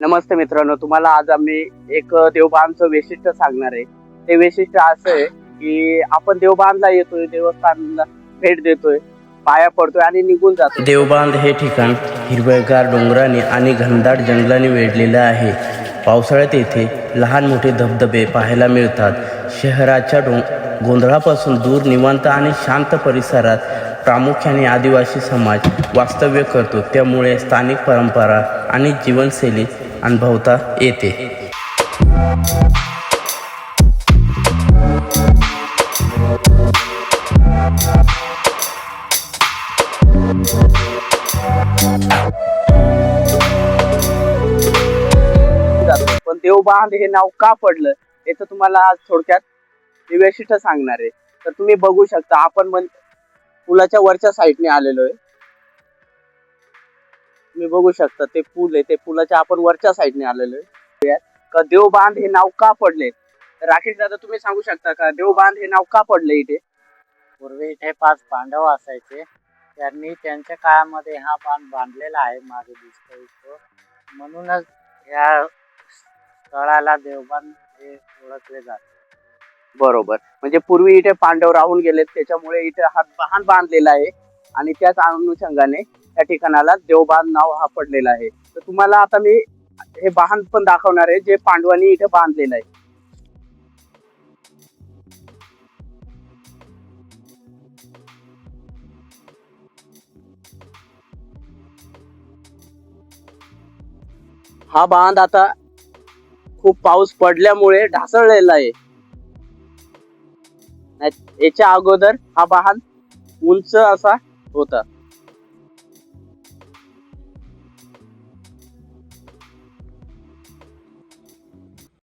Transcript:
नमस्ते मित्रांनो, तुम्हाला आज आम्ही एक देवबांधचं वैशिष्ट्य सांगणार आहे. ते वैशिष्ट्य असं आहे की आपण देवबांधला येतोय, देवस्थानला भेट देतोय, पाया पडतोय आणि निघून जातोय. देवबांध हे ठिकाण हिरवेगार डोंगराने आणि घनदाट जंगलाने वेढलेलं आहे. पावसाळ्यात येथे लहान मोठे धबधबे पाहायला मिळतात. शहराच्या गोंधळापासून दूर निवांत आणि शांत परिसरात प्रामुख्याने आदिवासी समाज वास्तव्य करतो, त्यामुळे स्थानिक परंपरा आणि जीवनशैली अनुभवता येते. पण देवबांध हे नाव का पडलं याचं तुम्हाला आज थोडक्यात वैशिष्ट्य सांगणार आहे. तर तुम्ही बघू शकता, आपण पुलाच्या वरच्या साईडने आलेलो आहे. तुम्ही बघू शकता ते पूल आहे, ते पुलाच्या आपण वरच्या साईडने आलेलो आहे. का देवबांध हे नाव का पडले? राकेश दादा, तुम्ही सांगू शकता का देवबांध हे नाव का पडले इथे? पूर्वी इथे 5 पांडव असायचे. त्यांनी त्यांच्या काळामध्ये हा बांध बांधलेला आहे, मागे दिसतोय तो. म्हणूनच या स्थळाला देवबांध हे ओळखले जाते. बरोबर, म्हणजे पूर्वी इथे पांडव राहून गेलेत, त्याच्यामुळे इथे हा बांध बांधलेला आहे आणि त्याच अनुषंगाने त्या ठिकाणाला देवबांध नाव हा पडलेला आहे. तर तुम्हाला आता मी हे बांध पण दाखवणार आहे जे पांडवांनी इथे बांधलेलं आहे. हा बांध आता खूप पाऊस पडल्यामुळे ढासळलेला आहे. याच्या अगोदर हा बांध उंच असा होता.